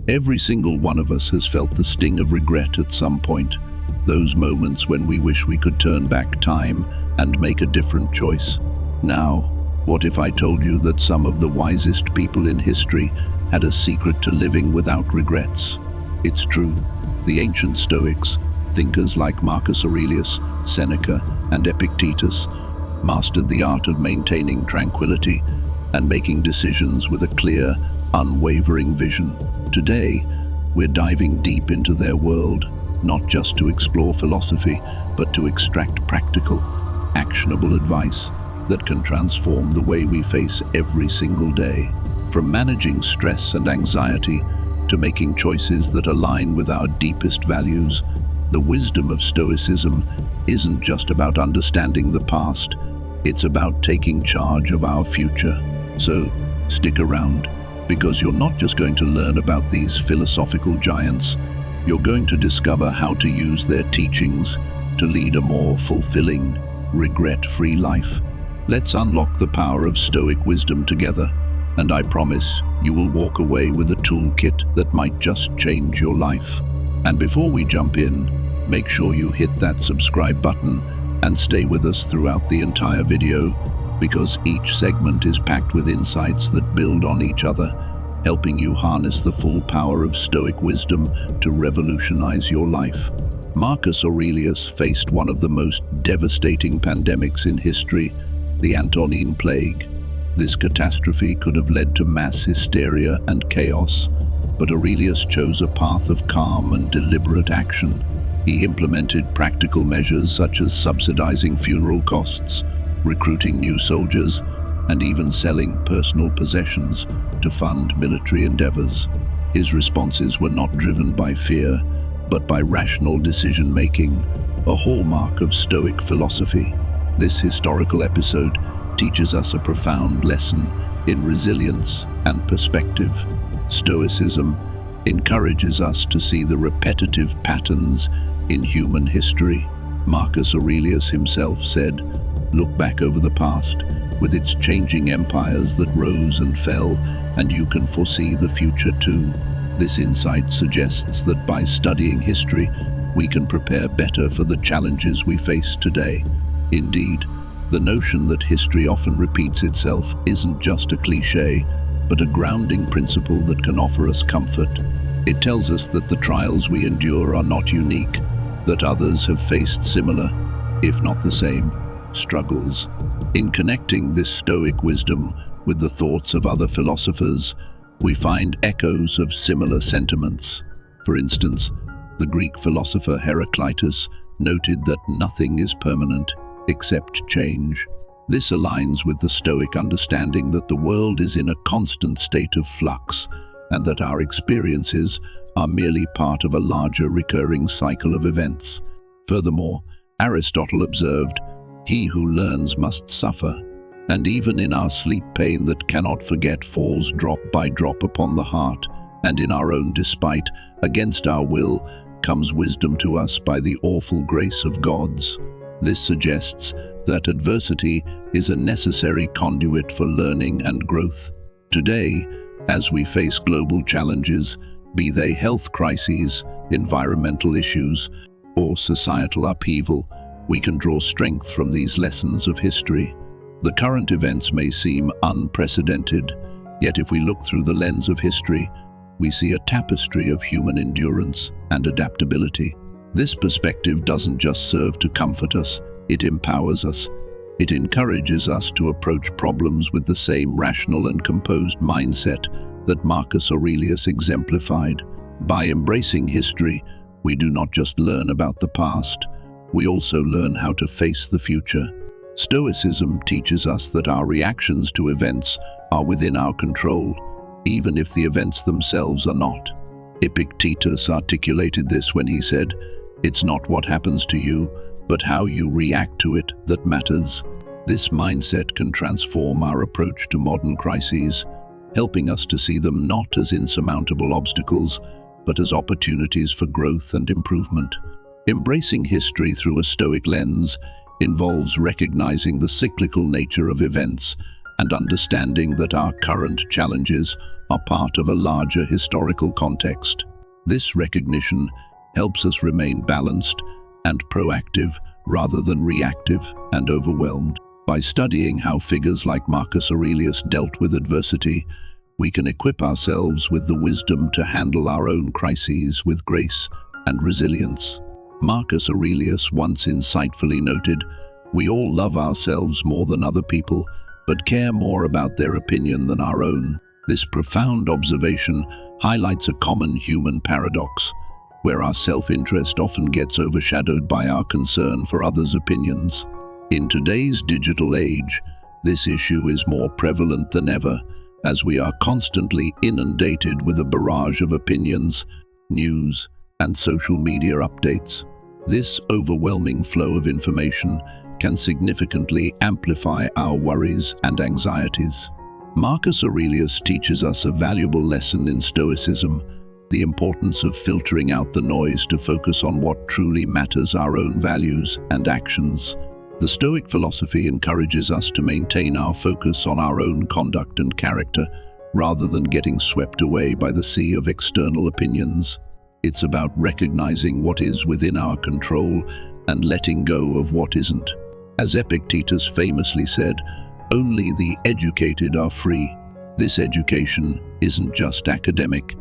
Every single one of us has felt the sting of regret at some point, those moments when we wish we could turn back time and make a different choice. Now, what if I told you that some of the wisest people in history had a secret to living without regrets? It's true. The ancient Stoics, thinkers like Marcus Aurelius, Seneca, and Epictetus, mastered the art of maintaining tranquility and making decisions with a clear, unwavering vision. Today, we're diving deep into their world, not just to explore philosophy, but to extract practical, actionable advice that can transform the way we face every single day. From managing stress and anxiety to making choices that align with our deepest values, the wisdom of Stoicism isn't just about understanding the past, it's about taking charge of our future. So, stick around, because you're not just going to learn about these philosophical giants, you're going to discover how to use their teachings to lead a more fulfilling, regret-free life. Let's unlock the power of Stoic wisdom together, and I promise you will walk away with a toolkit that might just change your life. And before we jump in, make sure you hit that subscribe button and stay with us throughout the entire video, because each segment is packed with insights that build on each other, helping you harness the full power of Stoic wisdom to revolutionize your life. Marcus Aurelius faced one of the most devastating pandemics in history, the Antonine Plague. This catastrophe could have led to mass hysteria and chaos, but Aurelius chose a path of calm and deliberate action. He implemented practical measures such as subsidizing funeral costs, recruiting new soldiers, and even selling personal possessions to fund military endeavors. His responses were not driven by fear, but by rational decision-making, a hallmark of Stoic philosophy. This historical episode teaches us a profound lesson in resilience and perspective. Stoicism encourages us to see the repetitive patterns in human history. Marcus Aurelius himself said, "Look back over the past, with its changing empires that rose and fell, and you can foresee the future too." This insight suggests that by studying history, we can prepare better for the challenges we face today. Indeed, the notion that history often repeats itself isn't just a cliché, but a grounding principle that can offer us comfort. It tells us that the trials we endure are not unique, that others have faced similar, if not the same, struggles. In connecting this Stoic wisdom with the thoughts of other philosophers, we find echoes of similar sentiments. For instance, the Greek philosopher Heraclitus noted that nothing is permanent except change. This aligns with the Stoic understanding that the world is in a constant state of flux, and that our experiences are merely part of a larger recurring cycle of events. Furthermore, Aristotle observed, "He who learns must suffer," and even in our sleep pain that cannot forget falls drop by drop upon the heart, and in our own despite, against our will, comes wisdom to us by the awful grace of gods. This suggests that adversity is a necessary conduit for learning and growth. Today, as we face global challenges, be they health crises, environmental issues, or societal upheaval, we can draw strength from these lessons of history. The current events may seem unprecedented, yet if we look through the lens of history, we see a tapestry of human endurance and adaptability. This perspective doesn't just serve to comfort us, it empowers us. It encourages us to approach problems with the same rational and composed mindset that Marcus Aurelius exemplified. By embracing history, we do not just learn about the past, we also learn how to face the future. Stoicism teaches us that our reactions to events are within our control, even if the events themselves are not. Epictetus articulated this when he said, "It's not what happens to you, but how you react to it that matters." This mindset can transform our approach to modern crises, helping us to see them not as insurmountable obstacles, but as opportunities for growth and improvement. Embracing history through a Stoic lens involves recognizing the cyclical nature of events and understanding that our current challenges are part of a larger historical context. This recognition helps us remain balanced and proactive rather than reactive and overwhelmed. By studying how figures like Marcus Aurelius dealt with adversity, we can equip ourselves with the wisdom to handle our own crises with grace and resilience. Marcus Aurelius once insightfully noted, "We all love ourselves more than other people, but care more about their opinion than our own." This profound observation highlights a common human paradox, where our self-interest often gets overshadowed by our concern for others' opinions. In today's digital age, this issue is more prevalent than ever, as we are constantly inundated with a barrage of opinions, news, and social media updates. This overwhelming flow of information can significantly amplify our worries and anxieties. Marcus Aurelius teaches us a valuable lesson in Stoicism, the importance of filtering out the noise to focus on what truly matters: our own values and actions. The Stoic philosophy encourages us to maintain our focus on our own conduct and character, rather than getting swept away by the sea of external opinions. It's about recognizing what is within our control and letting go of what isn't. As Epictetus famously said, "Only the educated are free." This education isn't just academic.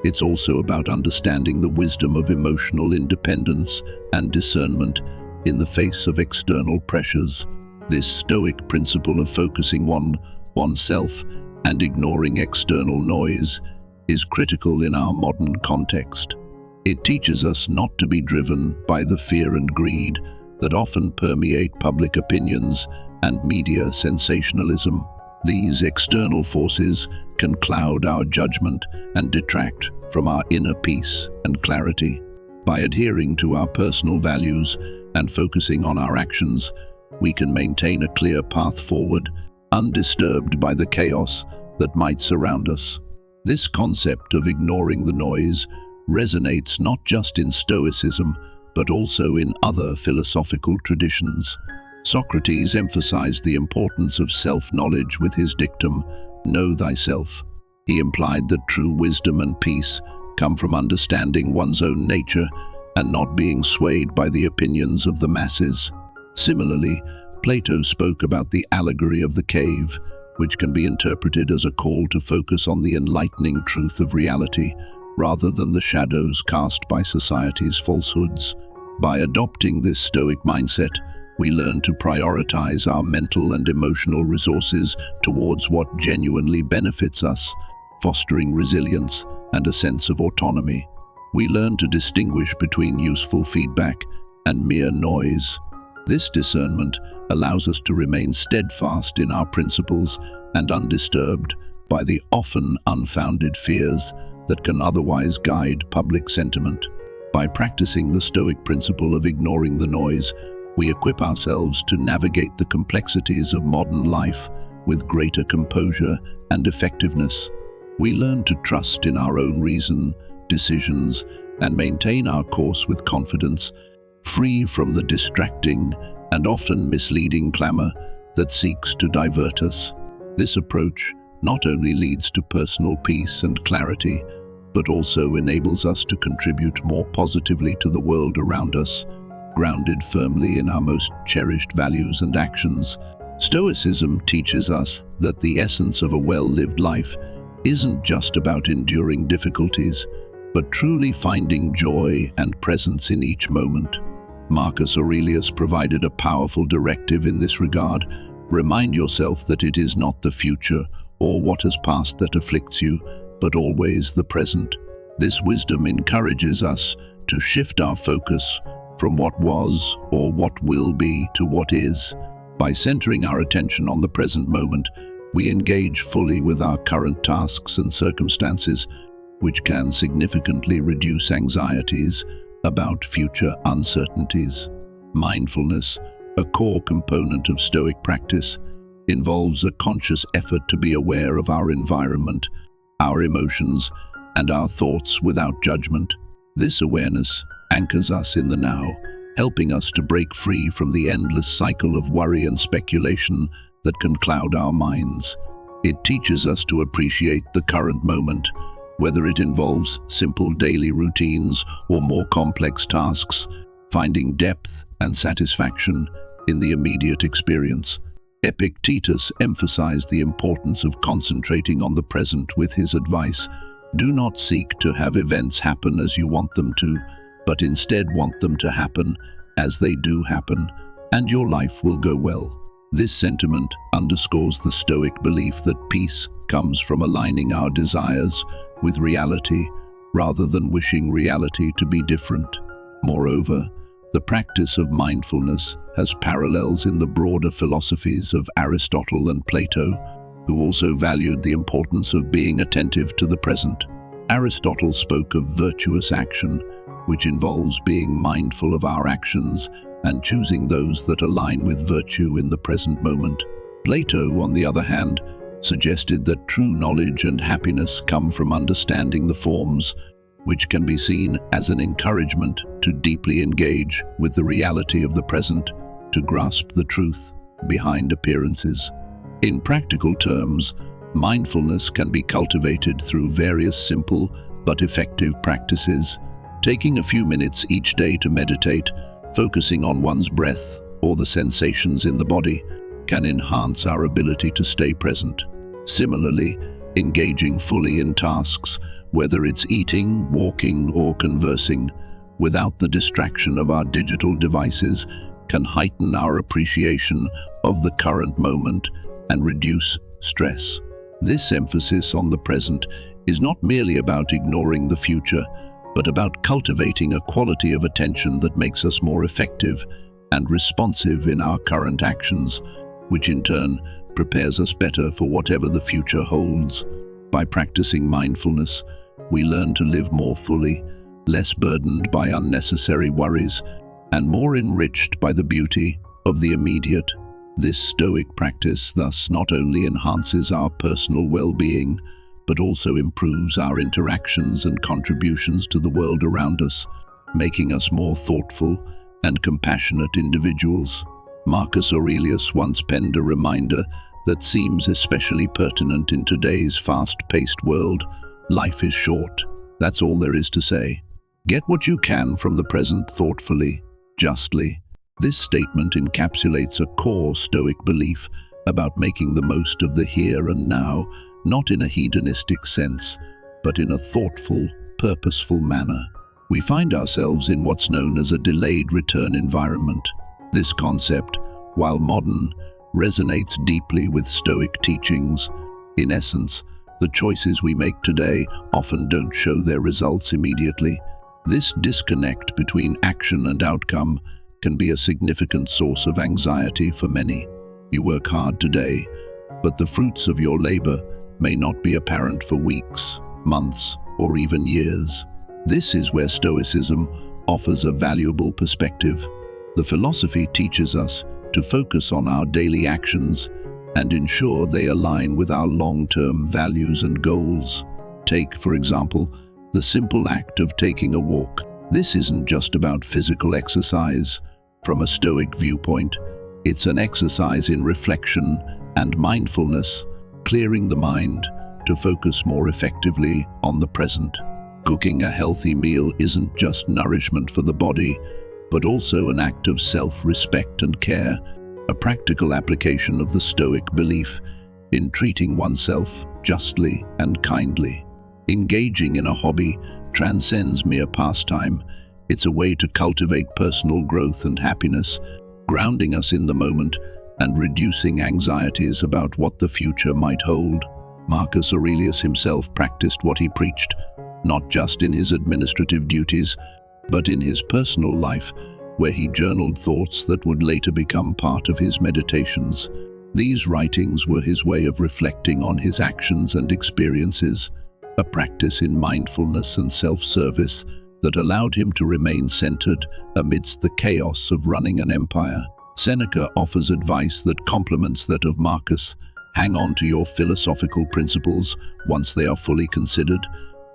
It's also about understanding the wisdom of emotional independence and discernment in the face of external pressures. This Stoic principle of focusing on oneself and ignoring external noise is critical in our modern context. It teaches us not to be driven by the fear and greed that often permeate public opinions and media sensationalism. These external forces can cloud our judgment and detract from our inner peace and clarity. By adhering to our personal values and focusing on our actions, we can maintain a clear path forward, undisturbed by the chaos that might surround us. This concept of ignoring the noise resonates not just in Stoicism, but also in other philosophical traditions. Socrates emphasized the importance of self-knowledge with his dictum, "Know thyself." He implied that true wisdom and peace come from understanding one's own nature and not being swayed by the opinions of the masses. Similarly, Plato spoke about the allegory of the cave, which can be interpreted as a call to focus on the enlightening truth of reality, rather than the shadows cast by society's falsehoods. By adopting this Stoic mindset, we learn to prioritize our mental and emotional resources towards what genuinely benefits us, fostering resilience and a sense of autonomy. We learn to distinguish between useful feedback and mere noise. This discernment allows us to remain steadfast in our principles and undisturbed by the often unfounded fears that can otherwise guide public sentiment. By practicing the Stoic principle of ignoring the noise, we equip ourselves to navigate the complexities of modern life with greater composure and effectiveness. We learn to trust in our own reason, decisions, and maintain our course with confidence, free from the distracting and often misleading clamor that seeks to divert us. This approach not only leads to personal peace and clarity, but also enables us to contribute more positively to the world around us, grounded firmly in our most cherished values and actions. Stoicism teaches us that the essence of a well-lived life isn't just about enduring difficulties, but truly finding joy and presence in each moment. Marcus Aurelius provided a powerful directive in this regard. Remind yourself that it is not the future or what has passed that afflicts you, but always the present. This wisdom encourages us to shift our focus from what was or what will be to what is. By centering our attention on the present moment, we engage fully with our current tasks and circumstances, which can significantly reduce anxieties about future uncertainties. Mindfulness, a core component of Stoic practice, involves a conscious effort to be aware of our environment, our emotions, and our thoughts without judgment. This awareness anchors us in the now, helping us to break free from the endless cycle of worry and speculation that can cloud our minds. It teaches us to appreciate the current moment, whether it involves simple daily routines or more complex tasks, finding depth and satisfaction in the immediate experience. Epictetus emphasized the importance of concentrating on the present with his advice: do not seek to have events happen as you want them to, but instead want them to happen as they do happen, and your life will go well. This sentiment underscores the Stoic belief that peace comes from aligning our desires with reality rather than wishing reality to be different. Moreover, the practice of mindfulness has parallels in the broader philosophies of Aristotle and Plato, who also valued the importance of being attentive to the present. Aristotle spoke of virtuous action, which involves being mindful of our actions and choosing those that align with virtue in the present moment. Plato, on the other hand, suggested that true knowledge and happiness come from understanding the forms, which can be seen as an encouragement to deeply engage with the reality of the present, to grasp the truth behind appearances. In practical terms, mindfulness can be cultivated through various simple but effective practices. Taking a few minutes each day to meditate, focusing on one's breath or the sensations in the body, can enhance our ability to stay present. Similarly, engaging fully in tasks, whether it's eating, walking, or conversing, without the distraction of our digital devices, can heighten our appreciation of the current moment and reduce stress. This emphasis on the present is not merely about ignoring the future, but about cultivating a quality of attention that makes us more effective and responsive in our current actions, which in turn prepares us better for whatever the future holds. By practicing mindfulness, we learn to live more fully, less burdened by unnecessary worries, and more enriched by the beauty of the immediate. This Stoic practice thus not only enhances our personal well-being, but also improves our interactions and contributions to the world around us, making us more thoughtful and compassionate individuals. Marcus Aurelius once penned a reminder that seems especially pertinent in today's fast-paced world: life is short. That's all there is to say. Get what you can from the present thoughtfully, justly. This statement encapsulates a core Stoic belief about making the most of the here and now, not in a hedonistic sense, but in a thoughtful, purposeful manner. We find ourselves in what's known as a delayed return environment. This concept, while modern, resonates deeply with Stoic teachings. In essence, the choices we make today often don't show their results immediately. This disconnect between action and outcome can be a significant source of anxiety for many. You work hard today, but the fruits of your labor may not be apparent for weeks, months, or even years. This is where Stoicism offers a valuable perspective. The philosophy teaches us to focus on our daily actions and ensure they align with our long-term values and goals. Take, for example, the simple act of taking a walk. This isn't just about physical exercise. From a Stoic viewpoint, it's an exercise in reflection and mindfulness, clearing the mind to focus more effectively on the present. Cooking a healthy meal isn't just nourishment for the body, but also an act of self-respect and care, a practical application of the Stoic belief in treating oneself justly and kindly. Engaging in a hobby transcends mere pastime. It's a way to cultivate personal growth and happiness, grounding us in the moment and reducing anxieties about what the future might hold. Marcus Aurelius himself practiced what he preached, not just in his administrative duties, but in his personal life, where he journaled thoughts that would later become part of his meditations. These writings were his way of reflecting on his actions and experiences, a practice in mindfulness and self-service that allowed him to remain centered amidst the chaos of running an empire. Seneca offers advice that complements that of Marcus. Hang on to your philosophical principles once they are fully considered,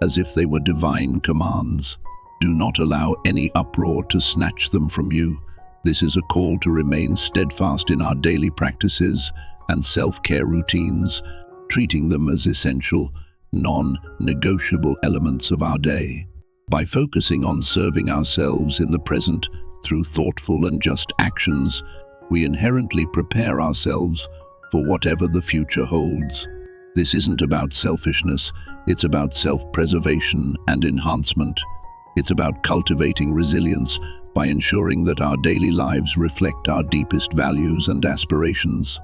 as if they were divine commands. Do not allow any uproar to snatch them from you. This is a call to remain steadfast in our daily practices and self-care routines, treating them as essential, non-negotiable elements of our day. By focusing on serving ourselves in the present through thoughtful and just actions, we inherently prepare ourselves for whatever the future holds. This isn't about selfishness, it's about self-preservation and enhancement. It's about cultivating resilience by ensuring that our daily lives reflect our deepest values and aspirations.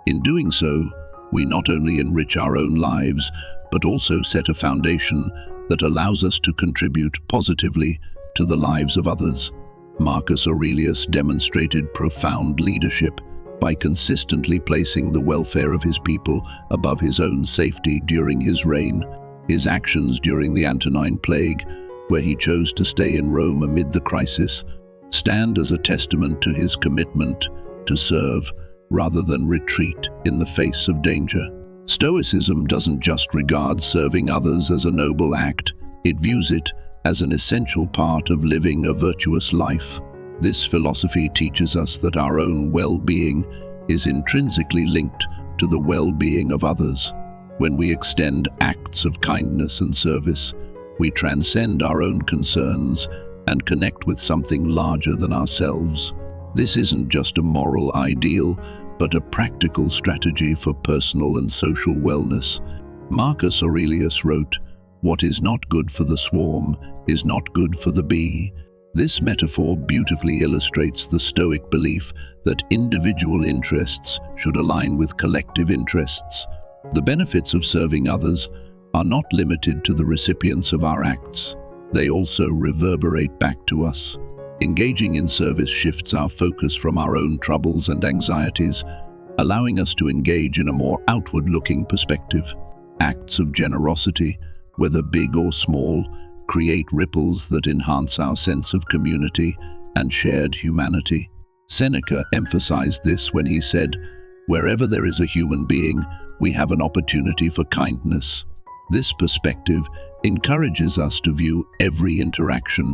In doing so, we not only enrich our own lives, but also set a foundation that allows us to contribute positively to the lives of others. Marcus Aurelius demonstrated profound leadership by consistently placing the welfare of his people above his own safety during his reign. His actions during the Antonine Plague, where he chose to stay in Rome amid the crisis, stand as a testament to his commitment to serve rather than retreat in the face of danger. Stoicism doesn't just regard serving others as a noble act, it views it as an essential part of living a virtuous life. This philosophy teaches us that our own well-being is intrinsically linked to the well-being of others. When we extend acts of kindness and service, we transcend our own concerns and connect with something larger than ourselves. This isn't just a moral ideal, but a practical strategy for personal and social wellness. Marcus Aurelius wrote, "What is not good for the swarm is not good for the bee." This metaphor beautifully illustrates the Stoic belief that individual interests should align with collective interests. The benefits of serving others are not limited to the recipients of our acts. They also reverberate back to us. Engaging in service shifts our focus from our own troubles and anxieties, allowing us to engage in a more outward-looking perspective. Acts of generosity, whether big or small, create ripples that enhance our sense of community and shared humanity. Seneca emphasized this when he said, "Wherever there is a human being, we have an opportunity for kindness." This perspective encourages us to view every interaction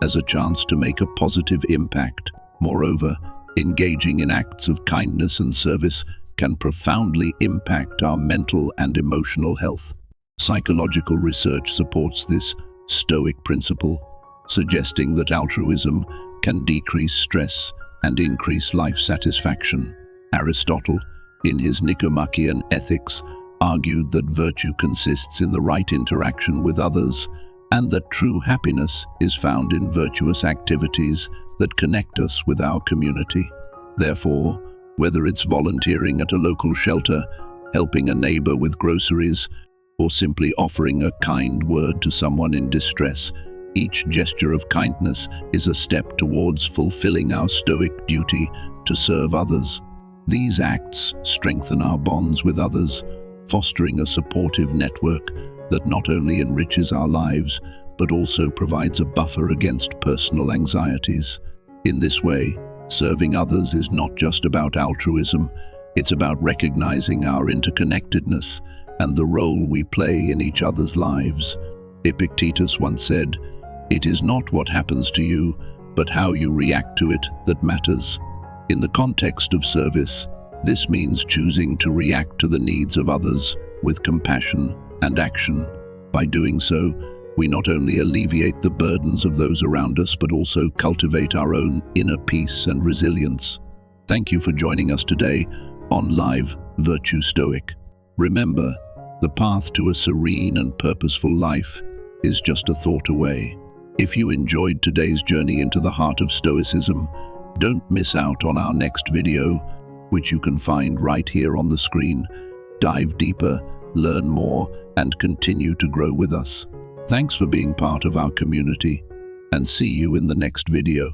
as a chance to make a positive impact. Moreover, engaging in acts of kindness and service can profoundly impact our mental and emotional health. Psychological research supports this Stoic principle, suggesting that altruism can decrease stress and increase life satisfaction. Aristotle, in his Nicomachean Ethics, argued that virtue consists in the right interaction with others, and that true happiness is found in virtuous activities that connect us with our community. Therefore, whether it's volunteering at a local shelter, helping a neighbor with groceries, or simply offering a kind word to someone in distress, each gesture of kindness is a step towards fulfilling our Stoic duty to serve others. These acts strengthen our bonds with others, fostering a supportive network that not only enriches our lives, but also provides a buffer against personal anxieties. In this way, serving others is not just about altruism, it's about recognizing our interconnectedness and the role we play in each other's lives. Epictetus once said, "It is not what happens to you, but how you react to it that matters." In the context of service, this means choosing to react to the needs of others with compassion and action. By doing so, we not only alleviate the burdens of those around us, but also cultivate our own inner peace and resilience. Thank you for joining us today on Live Virtue Stoic. Remember, the path to a serene and purposeful life is just a thought away. If you enjoyed today's journey into the heart of Stoicism, don't miss out on our next video, which you can find right here on the screen. Dive deeper, learn more, and continue to grow with us. Thanks for being part of our community, and see you in the next video.